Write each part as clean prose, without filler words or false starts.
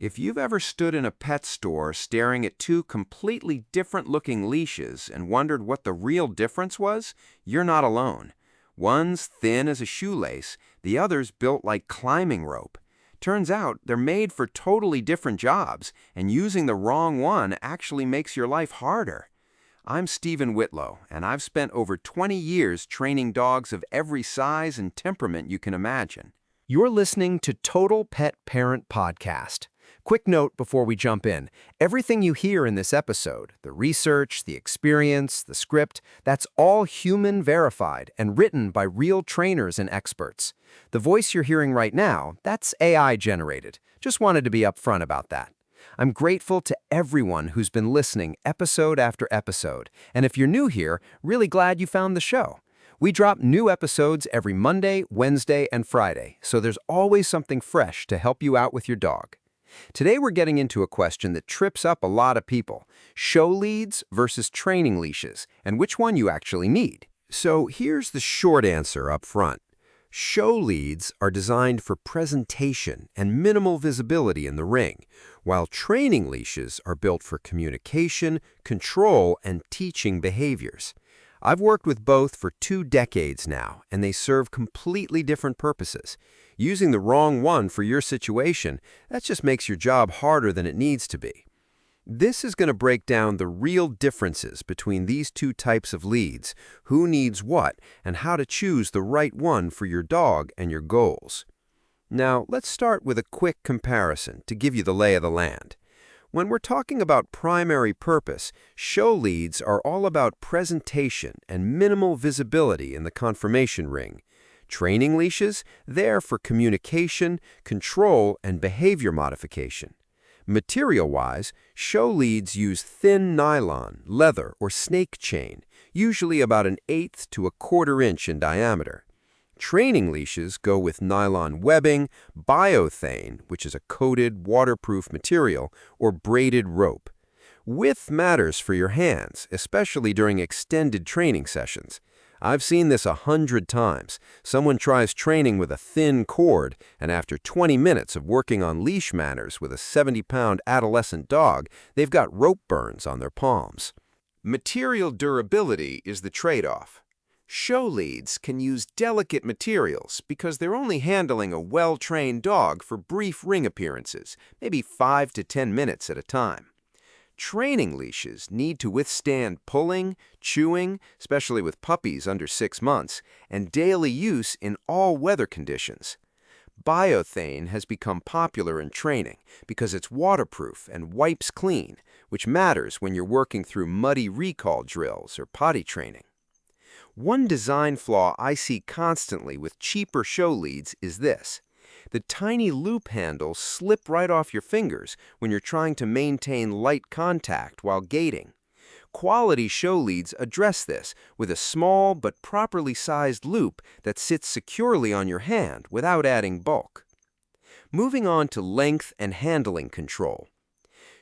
If you've ever stood in a pet store staring at two completely different-looking leashes and wondered what the real difference was, you're not alone. One's thin as a shoelace, the other's built like climbing rope. Turns out they're made for totally different jobs, and using the wrong one actually makes your life harder. I'm Stephen Whitlow, and I've spent over 20 years training dogs of every size and temperament you can imagine. You're listening to Total Pet Parent Podcast. Quick note before we jump in. Everything you hear in this episode, the research, the experience, the script, that's all human verified and written by real trainers and experts. The voice you're hearing right now, that's AI generated. Just wanted to be upfront about that. I'm grateful to everyone who's been listening episode after episode. And if you're new here, really glad you found the show. We drop new episodes every Monday, Wednesday, and Friday, so there's always something fresh to help you out with your dog. Today we're getting into a question that trips up a lot of people: show leads versus training leashes, and which one you actually need. So here's the short answer up front. Show leads are designed for presentation and minimal visibility in the ring, while training leashes are built for communication, control, and teaching behaviors. I've worked with both for 2 decades now, and they serve completely different purposes. Using the wrong one for your situation, that just makes your job harder than it needs to be. This is going to break down the real differences between these two types of leads, who needs what, and how to choose the right one for your dog and your goals. Now, let's start with a quick comparison to give you the lay of the land. When we're talking about primary purpose, show leads are all about presentation and minimal visibility in the conformation ring. Training leashes, they're for communication, control, and behavior modification. Material-wise, show leads use thin nylon, leather, or snake chain, usually about 1/8 to 1/4 inch in diameter. Training leashes go with nylon webbing, biothane, which is a coated, waterproof material, or braided rope. Width matters for your hands, especially during extended training sessions. I've seen this 100 times. Someone tries training with a thin cord, and after 20 minutes of working on leash manners with a 70-pound adolescent dog, they've got rope burns on their palms. Material durability is the trade-off. Show leads can use delicate materials because they're only handling a well-trained dog for brief ring appearances, maybe 5 to 10 minutes at a time. Training leashes need to withstand pulling, chewing, especially with puppies under 6 months, and daily use in all weather conditions. Biothane has become popular in training because it's waterproof and wipes clean, which matters when you're working through muddy recall drills or potty training. One design flaw I see constantly with cheaper show leads is this. The tiny loop handles slip right off your fingers when you're trying to maintain light contact while gaiting. Quality show leads address this with a small but properly sized loop that sits securely on your hand without adding bulk. Moving on to length and handling control.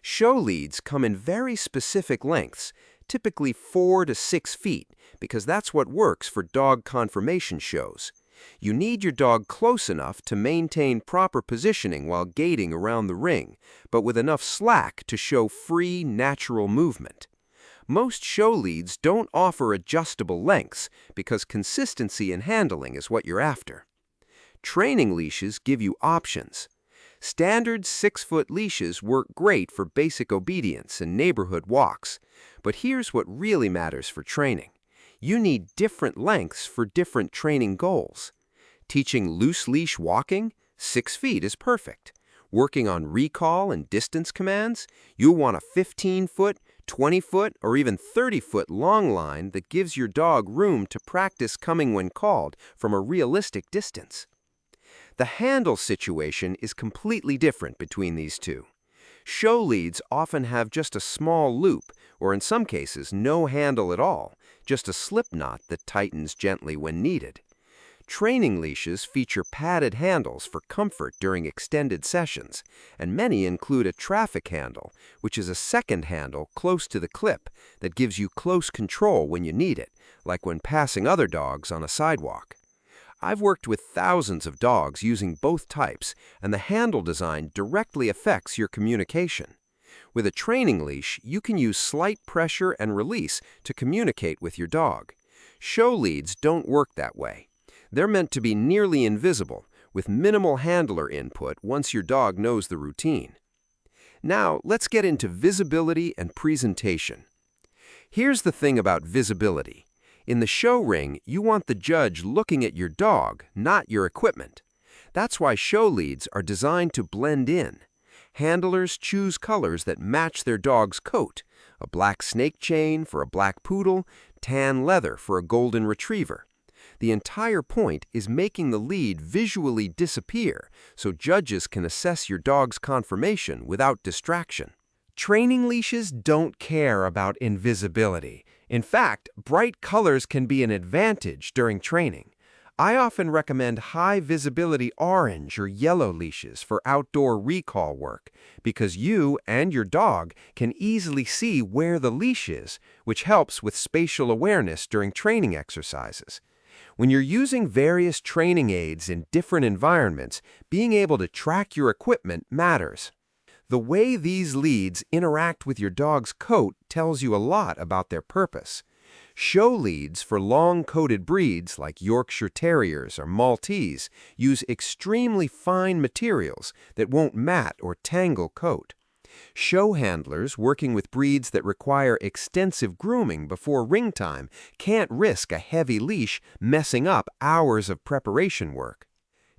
Show leads come in very specific lengths, typically 4 to 6 feet, because that's what works for dog conformation shows. You need your dog close enough to maintain proper positioning while gaiting around the ring, but with enough slack to show free, natural movement. Most show leads don't offer adjustable lengths because consistency in handling is what you're after. Training leashes give you options. Standard 6-foot leashes work great for basic obedience and neighborhood walks, but here's what really matters for training. You need different lengths for different training goals. Teaching loose leash walking, 6 feet is perfect. Working on recall and distance commands, you'll want a 15-foot, 20-foot, or even 30-foot long line that gives your dog room to practice coming when called from a realistic distance. The handle situation is completely different between these two. Show leads often have just a small loop, or in some cases no handle at all, just a slip knot that tightens gently when needed. Training leashes feature padded handles for comfort during extended sessions, and many include a traffic handle, which is a second handle close to the clip that gives you close control when you need it, like when passing other dogs on a sidewalk. I've worked with thousands of dogs using both types, and the handle design directly affects your communication. With a training leash, you can use slight pressure and release to communicate with your dog. Show leads don't work that way. They're meant to be nearly invisible, with minimal handler input once your dog knows the routine. Now, let's get into visibility and presentation. Here's the thing about visibility. In the show ring, you want the judge looking at your dog, not your equipment. That's why show leads are designed to blend in. Handlers choose colors that match their dog's coat: a black snake chain for a black poodle, tan leather for a golden retriever. The entire point is making the lead visually disappear so judges can assess your dog's conformation without distraction. Training leashes don't care about invisibility. In fact, bright colors can be an advantage during training. I often recommend high-visibility orange or yellow leashes for outdoor recall work because you and your dog can easily see where the leash is, which helps with spatial awareness during training exercises. When you're using various training aids in different environments, being able to track your equipment matters. The way these leads interact with your dog's coat tells you a lot about their purpose. Show leads for long-coated breeds like Yorkshire Terriers or Maltese use extremely fine materials that won't mat or tangle coat. Show handlers working with breeds that require extensive grooming before ring time can't risk a heavy leash messing up hours of preparation work.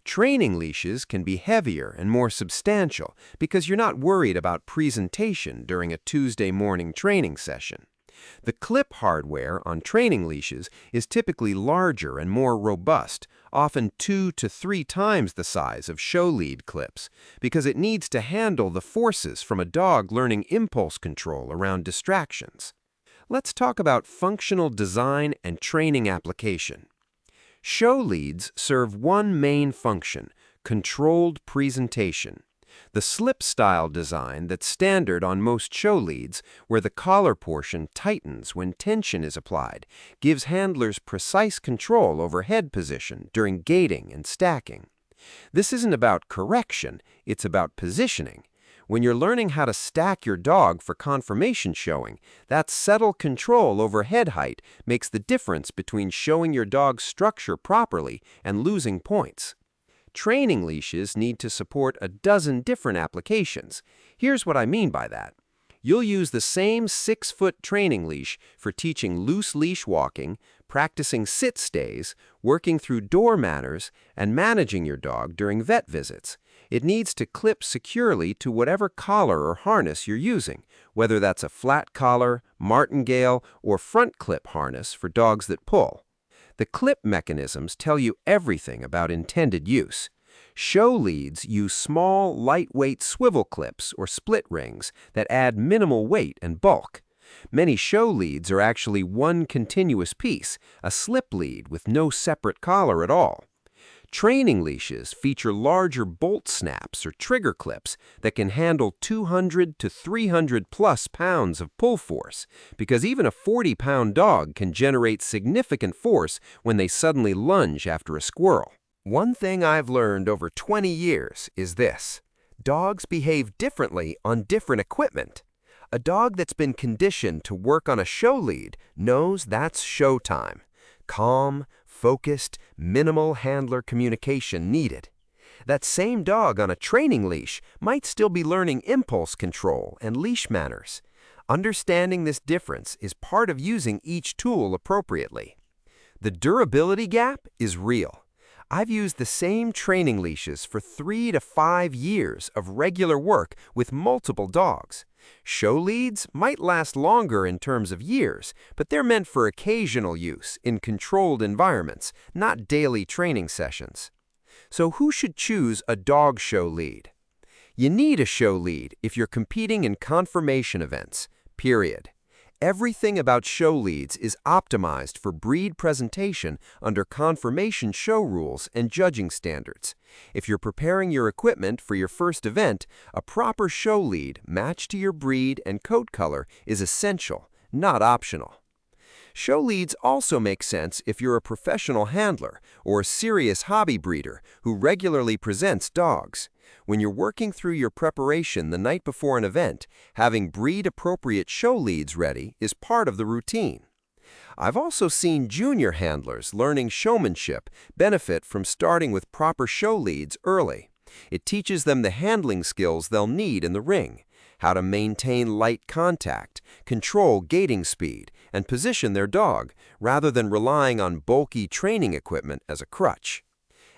Training leashes can be heavier and more substantial because you're not worried about presentation during a Tuesday morning training session. The clip hardware on training leashes is typically larger and more robust, often 2 to 3 times the size of show lead clips, because it needs to handle the forces from a dog learning impulse control around distractions. Let's talk about functional design and training application. Show leads serve one main function: controlled presentation. The slip-style design that's standard on most show leads, where the collar portion tightens when tension is applied, gives handlers precise control over head position during gating and stacking. This isn't about correction, it's about positioning. When you're learning how to stack your dog for conformation showing, that subtle control over head height makes the difference between showing your dog's structure properly and losing points. Training leashes need to support a dozen different applications. Here's what I mean by that. You'll use the same 6-foot training leash for teaching loose leash walking, practicing sit stays, working through door manners, and managing your dog during vet visits. It needs to clip securely to whatever collar or harness you're using, whether that's a flat collar, martingale, or front clip harness for dogs that pull. The clip mechanisms tell you everything about intended use. Show leads use small, lightweight swivel clips or split rings that add minimal weight and bulk. Many show leads are actually one continuous piece, a slip lead with no separate collar at all. Training leashes feature larger bolt snaps or trigger clips that can handle 200 to 300 plus pounds of pull force, because even a 40-pound dog can generate significant force when they suddenly lunge after a squirrel. One thing I've learned over 20 years is this: dogs behave differently on different equipment. A dog that's been conditioned to work on a show lead knows that's showtime. Calm, focused, minimal handler communication needed. That same dog on a training leash might still be learning impulse control and leash manners. Understanding this difference is part of using each tool appropriately. The durability gap is real. I've used the same training leashes for 3 to 5 years of regular work with multiple dogs. Show leads might last longer in terms of years, but they're meant for occasional use in controlled environments, not daily training sessions. So who should choose a dog show lead? You need a show lead if you're competing in conformation events, period. Everything about show leads is optimized for breed presentation under conformation show rules and judging standards. If you're preparing your equipment for your first event, a proper show lead matched to your breed and coat color is essential, not optional. Show leads also make sense if you're a professional handler or a serious hobby breeder who regularly presents dogs. When you're working through your preparation the night before an event, having breed-appropriate show leads ready is part of the routine. I've also seen junior handlers learning showmanship benefit from starting with proper show leads early. It teaches them the handling skills they'll need in the ring, how to maintain light contact, control gating speed, and position their dog, rather than relying on bulky training equipment as a crutch.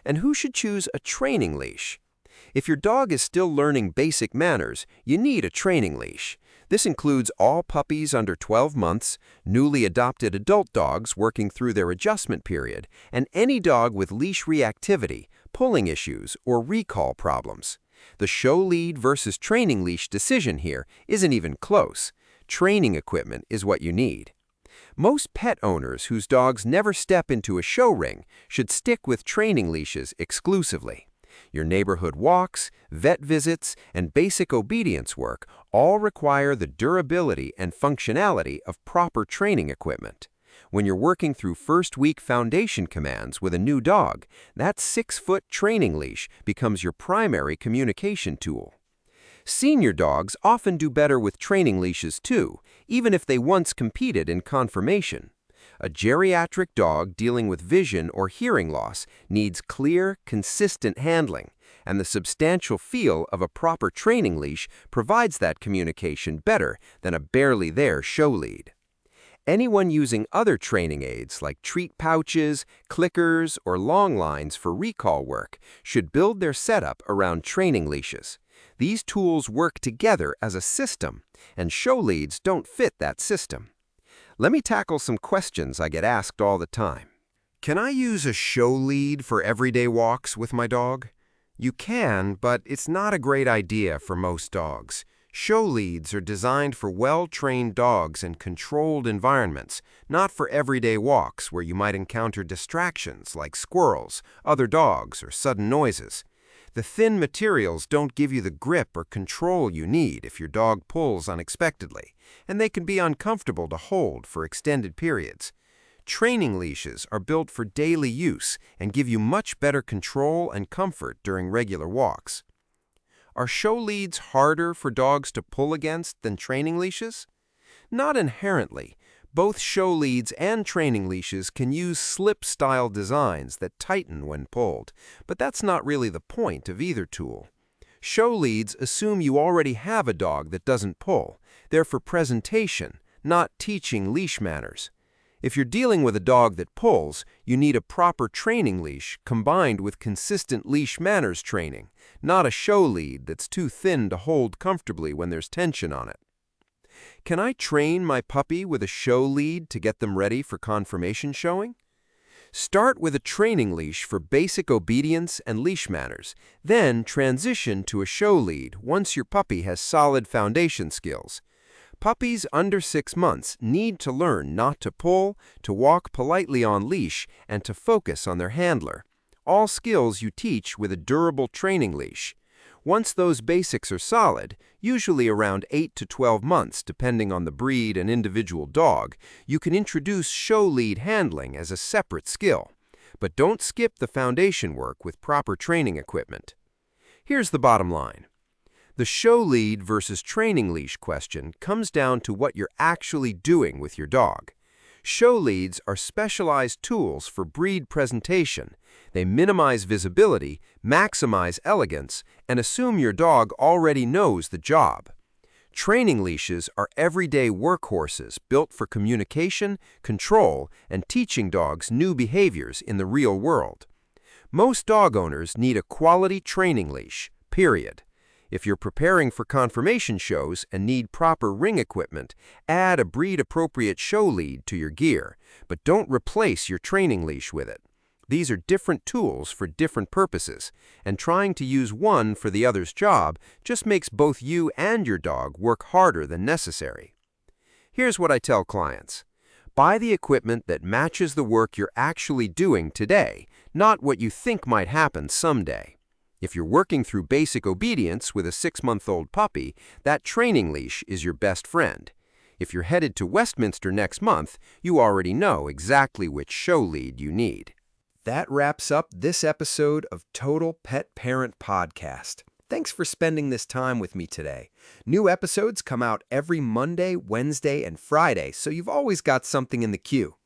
And who should choose a training leash? If your dog is still learning basic manners, you need a training leash. This includes all puppies under 12 months, newly adopted adult dogs working through their adjustment period, and any dog with leash reactivity, pulling issues, or recall problems. The show lead versus training leash decision here isn't even close. Training equipment is what you need. Most pet owners whose dogs never step into a show ring should stick with training leashes exclusively. Your neighborhood walks, vet visits, and basic obedience work all require the durability and functionality of proper training equipment. When you're working through first-week foundation commands with a new dog, that 6-foot training leash becomes your primary communication tool. Senior dogs often do better with training leashes too, even if they once competed in conformation. A geriatric dog dealing with vision or hearing loss needs clear, consistent handling, and the substantial feel of a proper training leash provides that communication better than a barely there show lead. Anyone using other training aids like treat pouches, clickers, or long lines for recall work should build their setup around training leashes. These tools work together as a system, and show leads don't fit that system. Let me tackle some questions I get asked all the time. Can I use a show lead for everyday walks with my dog? You can, but it's not a great idea for most dogs. Show leads are designed for well-trained dogs in controlled environments, not for everyday walks where you might encounter distractions like squirrels, other dogs, or sudden noises. The thin materials don't give you the grip or control you need if your dog pulls unexpectedly, and they can be uncomfortable to hold for extended periods. Training leashes are built for daily use and give you much better control and comfort during regular walks. Are show leads harder for dogs to pull against than training leashes? Not inherently. Both show leads and training leashes can use slip-style designs that tighten when pulled, but that's not really the point of either tool. Show leads assume you already have a dog that doesn't pull. They're for presentation, not teaching leash manners. If you're dealing with a dog that pulls, you need a proper training leash combined with consistent leash manners training, not a show lead that's too thin to hold comfortably when there's tension on it. Can I train my puppy with a show lead to get them ready for conformation showing? Start with a training leash for basic obedience and leash manners, then transition to a show lead once your puppy has solid foundation skills. Puppies under 6 months need to learn not to pull, to walk politely on leash, and to focus on their handler. All skills you teach with a durable training leash. Once those basics are solid, usually around 8 to 12 months depending on the breed and individual dog, you can introduce show lead handling as a separate skill. But don't skip the foundation work with proper training equipment. Here's the bottom line. The show lead versus training leash question comes down to what you're actually doing with your dog. Show leads are specialized tools for breed presentation. They minimize visibility, maximize elegance, and assume your dog already knows the job. Training leashes are everyday workhorses built for communication, control, and teaching dogs new behaviors in the real world. Most dog owners need a quality training leash, period. If you're preparing for conformation shows and need proper ring equipment, add a breed-appropriate show lead to your gear, but don't replace your training leash with it. These are different tools for different purposes, and trying to use one for the other's job just makes both you and your dog work harder than necessary. Here's what I tell clients. Buy the equipment that matches the work you're actually doing today, not what you think might happen someday. If you're working through basic obedience with a 6-month-old puppy, that training leash is your best friend. If you're headed to Westminster next month, you already know exactly which show lead you need. That wraps up this episode of Total Pet Parent Podcast. Thanks for spending this time with me today. New episodes come out every Monday, Wednesday, and Friday, so you've always got something in the queue.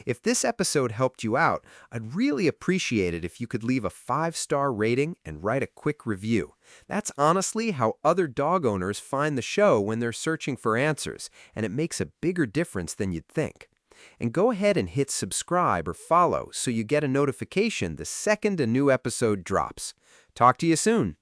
If this episode helped you out, I'd really appreciate it if you could leave a 5-star rating and write a quick review. That's honestly how other dog owners find the show when they're searching for answers, and it makes a bigger difference than you'd think. And go ahead and hit subscribe or follow so you get a notification the second a new episode drops. Talk to you soon.